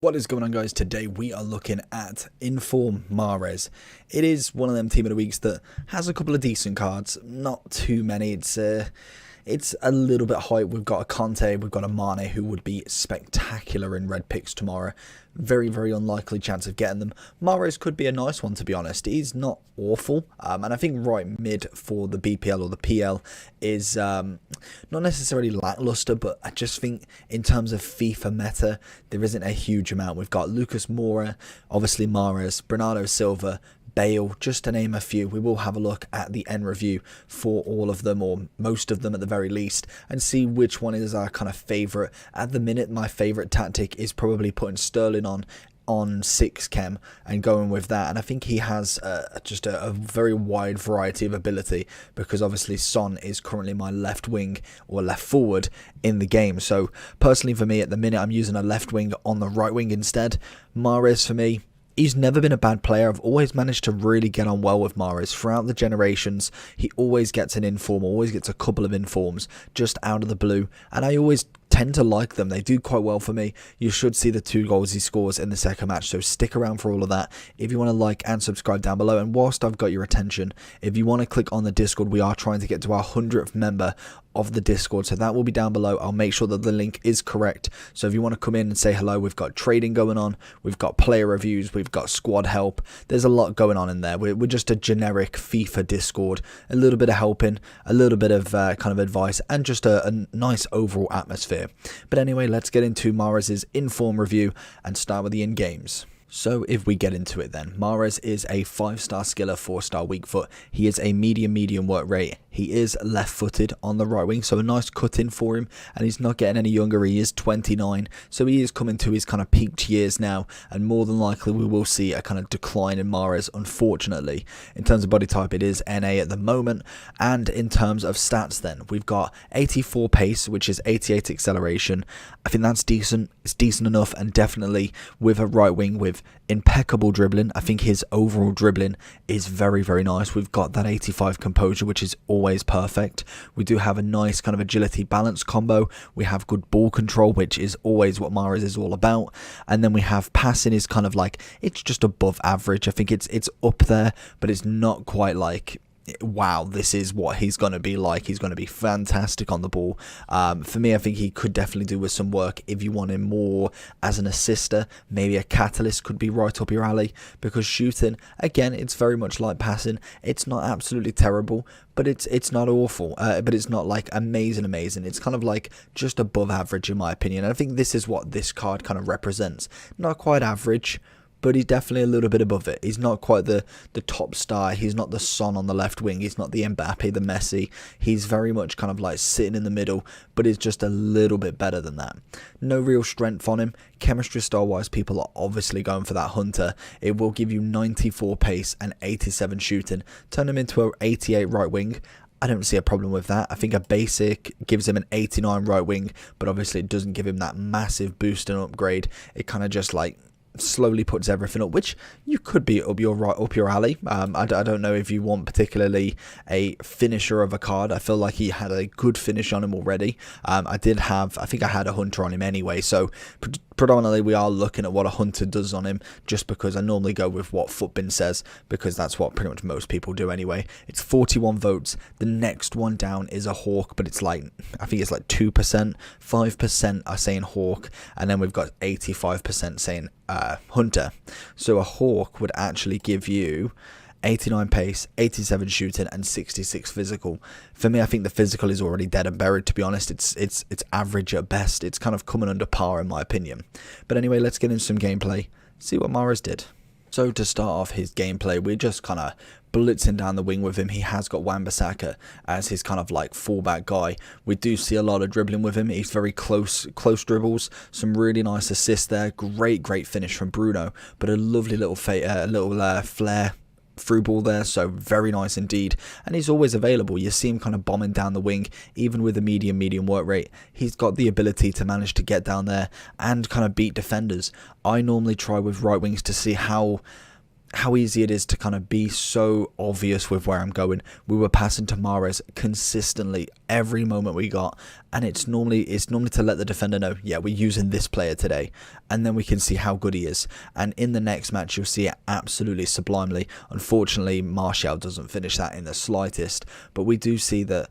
What is going on, guys? Today we are looking at Inform Mahrez. It is one of them team of the weeks that has a couple of decent cards, not too many. It's a little bit hype. We've got a Conte, we've got a Mane who would be spectacular in red picks tomorrow. Very, very unlikely chance of getting them. Mahrez could be a nice one, to be honest. He's not awful, and I think right mid for the BPL or the PL is not necessarily lackluster, but I just think in terms of FIFA meta, there isn't a huge amount. We've got Lucas Moura, obviously Mahrez, Bernardo Silva, Bale, just to name a few. We will have a look at the end review for all of them, or most of them at the very least, and see which one is our kind of favourite. At the minute, my favourite tactic is probably putting Sterling on 6 chem and going with that, and I think he has just a very wide variety of ability, because obviously Son is currently my left wing or left forward in the game. So personally for me at the minute, I'm using a left wing on the right wing instead. Mahrez for me, he's never been a bad player. I've always managed to really get on well with Mahrez throughout the generations. He always gets an inform, always gets a couple of informs just out of the blue, and I always tend to like them. They do quite well for me. You should see the 2 goals he scores in the second match, so stick around for all of that. If you want to like and subscribe down below, and whilst I've got your attention, if you want to click on the Discord, we are trying to get to our 100th member of the Discord, so that will be down below. I'll make sure that the link is correct, so if you want to come in and say hello, we've got trading going on, we've got player reviews, we've got squad help. There's a lot going on in there. We're just a generic FIFA Discord, a little bit of helping, a little bit of kind of advice, and just a nice overall atmosphere. But anyway, let's get into Mahrez's inform review and start with the in-games. So if we get into it then, Mahrez is a 5-star skiller, 4-star weak foot. He is a medium work rate. He is left-footed on the right wing, so a nice cut-in for him, and he's not getting any younger. He is 29, so he is coming to his kind of peaked years now, and more than likely we will see a kind of decline in Mahrez, unfortunately. In terms of body type, it is NA at the moment, and in terms of stats then, we've got 84 pace, which is 88 acceleration. I think that's decent. It's decent enough, and definitely with a right wing with impeccable dribbling. I think his overall dribbling is very, very nice. We've got that 85 composure, which is always perfect. We do have a nice kind of agility balance combo. We have good ball control, which is always what Mahrez is all about. And then we have passing is kind of like, it's just above average. I think it's up there, but it's not quite like, wow, this is what he's going to be like. He's going to be fantastic on the ball. For me, I think he could definitely do with some work if you want him more as an assister. Maybe a catalyst could be right up your alley, because shooting, again, it's very much like passing. It's not absolutely terrible, but it's not awful, but it's not like amazing. It's kind of like just above average in my opinion. And I think this is what this card kind of represents. Not quite average, but he's definitely a little bit above it. He's not quite the top star. He's not the Son on the left wing. He's not the Mbappe, the Messi. He's very much kind of like sitting in the middle, but he's just a little bit better than that. No real strength on him. Chemistry style wise, people are obviously going for that Hunter. It will give you 94 pace and 87 shooting. Turn him into an 88 right wing. I don't see a problem with that. I think a basic gives him an 89 right wing, but obviously it doesn't give him that massive boost and upgrade. It kind of just like slowly puts everything up, which you could be up your alley. I don't know if you want particularly a finisher of a card. I feel like he had a good finish on him already. I think I had a Hunter on him anyway, so predominantly we are looking at what a Hunter does on him, just because I normally go with what Footbin says, because that's what pretty much most people do anyway. It's 41 votes. The next one down is a Hawk, but it's like, I think it's like 2%, 5% are saying Hawk, and then we've got 85% saying Hunter. So a Hawk would actually give you 89 pace, 87 shooting, and 66 physical. For me, I think the physical is already dead and buried, to be honest. It's average at best. It's kind of coming under par in my opinion. But anyway, let's get into some gameplay, see what Mahrez did. So to start off his gameplay, we're just kind of blitzing down the wing with him. He has got Wan-Bissaka as his kind of like fullback guy. We do see a lot of dribbling with him. He's very close dribbles, some really nice assists there. Great finish from Bruno, but a lovely little flare through ball there, so very nice indeed. And he's always available. You see him kind of bombing down the wing, even with a medium work rate. He's got the ability to manage to get down there and kind of beat defenders. I normally try with right wings to see how how easy it is to kind of be so obvious with where I'm going. We were passing to Mahrez consistently every moment we got, and it's normally to let the defender know, yeah, we're using this player today, and then we can see how good he is. And in the next match, you'll see it absolutely sublimely. Unfortunately, Martial doesn't finish that in the slightest, but we do see that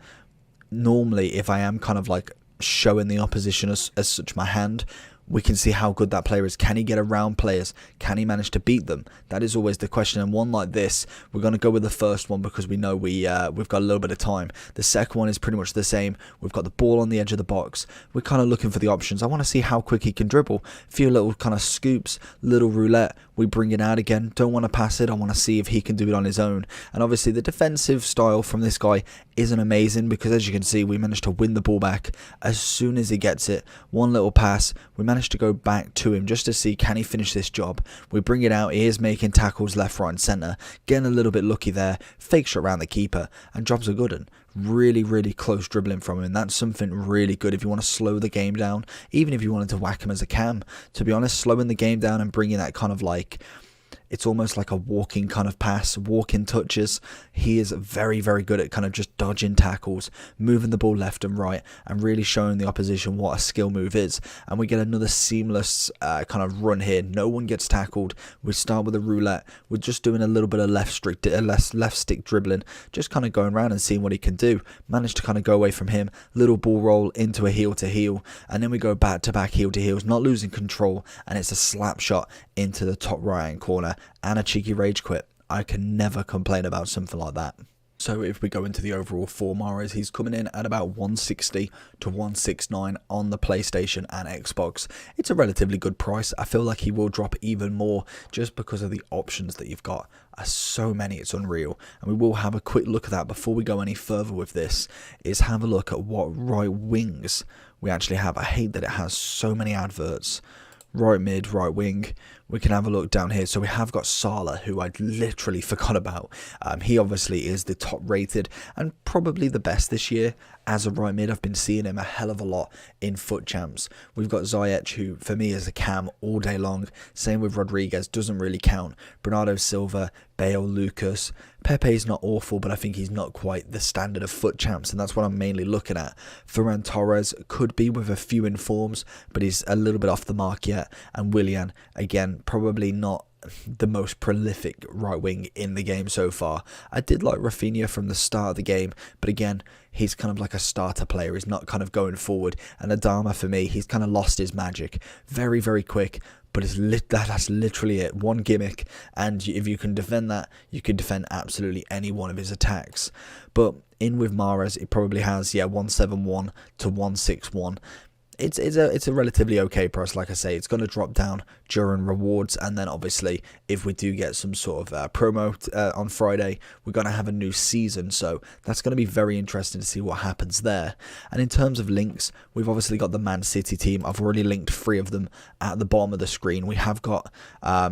normally if I am kind of like showing the opposition as such my hand, we can see how good that player is. Can he get around players? Can he manage to beat them? That is always the question. And one like this, we're going to go with the first one because we know we've got a little bit of time. The second one is pretty much the same. We've got the ball on the edge of the box. We're kind of looking for the options. I want to see how quick he can dribble. A few little kind of scoops, little roulette. We bring it out again. Don't want to pass it. I want to see if he can do it on his own. And obviously the defensive style from this guy isn't amazing because, as you can see, we managed to win the ball back as soon as he gets it. One little pass. We managed to go back to him just to see, can he finish this job. We bring it out. He is making tackles left, right and centre, getting a little bit lucky there, fake shot around the keeper, and jobs are good. And really close dribbling from him, and that's something really good if you want to slow the game down, even if you wanted to whack him as a cam. To be honest, slowing the game down and bringing that kind of like, it's almost like a walking kind of pass, walking touches. He is very good at kind of just dodging tackles, moving the ball left and right, and really showing the opposition what a skill move is. And we get another seamless kind of run here. No one gets tackled. We start with a roulette. We're just doing a little bit of left stick dribbling, just kind of going around and seeing what he can do. Managed to kind of go away from him. Little ball roll into a heel to heel, and then we go back to back heel to heels, not losing control, and it's a slap shot into the top right hand corner. And a cheeky rage quit. I can never complain about something like that. So if we go into the overall for Mahrez, he's coming in at about 160 to 169 on the PlayStation and Xbox. It's a relatively good price. I feel like he will drop even more just because of the options that you've got. Are so many, it's unreal. And we will have a quick look at that before we go any further with this, is have a look at what right wings we actually have. I hate that it has so many adverts. Right mid, right wing. We can have a look down here. So we have got Salah, who I'd literally forgot about. He obviously is the top rated and probably the best this year as a right mid. I've been seeing him a hell of a lot in FUT Champs. We've got Ziyech, who for me is a cam all day long. Same with Rodriguez, doesn't really count. Bernardo Silva, Bale, Lucas. Pepe's not awful, but I think he's not quite the standard of FUT Champs, and that's what I'm mainly looking at. Ferran Torres could be with a few informs, but he's a little bit off the mark yet. And Willian, again, probably not the most prolific right wing in the game so far. I did like Rafinha from the start of the game, but again, he's kind of like a starter player. He's not kind of going forward. And Adama, for me, he's kind of lost his magic. Very quick, but that's literally it. One gimmick, and if you can defend that, you can defend absolutely any one of his attacks. But in with Mahrez, it probably has 171 to 161. It's a relatively okay price. Like I say, it's going to drop down during rewards, and then obviously if we do get some sort of promo on Friday, we're going to have a new season, so that's going to be very interesting to see what happens there. And in terms of links, we've obviously got the Man City team. I've already linked 3 of them at the bottom of the screen. We have got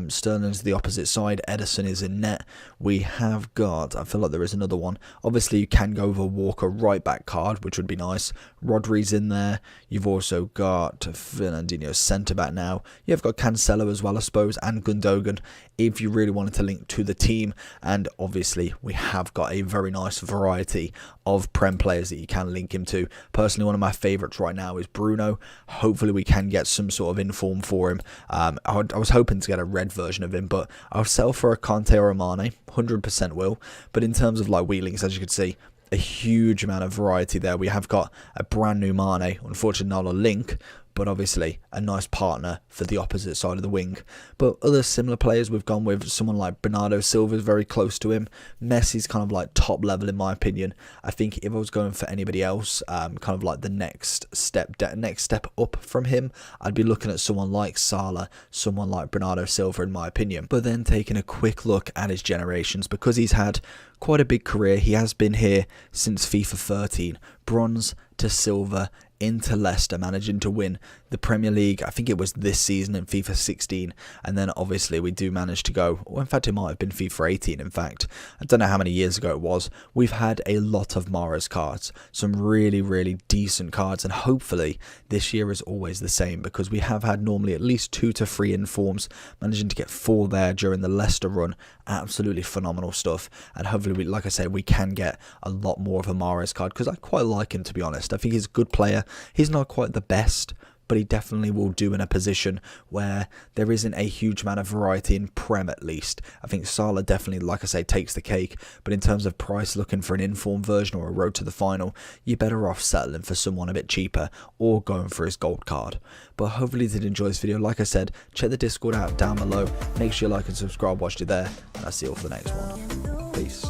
Sterling's the opposite side, Ederson is in net. We have got, I feel like there is another one, obviously you can go with a Walker right back card, which would be nice. Rodri's in there. You've also got Fernandinho centre back now. You've got Cancelo as well, I suppose, and Gundogan if you really wanted to link to the team. And obviously we have got a very nice variety of Prem players that you can link him to. Personally, one of my favourites right now is Bruno. Hopefully we can get some sort of inform for him. I was hoping to get a red version of him, but I'll sell for a Conte or a Mane, 100% will. But in terms of like wheelings, as you can see, a huge amount of variety there. We have got a brand new Mane, unfortunately not a link, but obviously a nice partner for the opposite side of the wing. But other similar players, we've gone with someone like Bernardo Silva is very close to him. Messi's kind of like top level in my opinion. I think if I was going for anybody else, kind of like the next step up from him, I'd be looking at someone like Salah, someone like Bernardo Silva in my opinion. But then taking a quick look at his generations, because he's had quite a big career. He has been here since FIFA 13, bronze to silver into Leicester, managing to win the Premier League. I think it was this season in FIFA 16, and then obviously we do manage to go, or in fact it might have been FIFA 18 in fact, I don't know how many years ago it was. We've had a lot of Mahrez cards, some really decent cards, and hopefully this year is always the same, because we have had normally at least 2 to 3 informs, managing to get 4 there during the Leicester run. Absolutely phenomenal stuff, and hopefully, like I said, we can get a lot more of a Mahrez card, because I quite like him, to be honest. I think he's a good player. He's not quite the best, but he definitely will do in a position where there isn't a huge amount of variety in Prem, at least. I think Salah definitely, like I say, takes the cake, but in terms of price, looking for an informed version or a road to the final, you're better off settling for someone a bit cheaper or going for his gold card. But hopefully you did enjoy this video. Like I said, check the Discord out down below. Make sure you like and subscribe whilst you're there, and I'll see you all for the next one. Peace.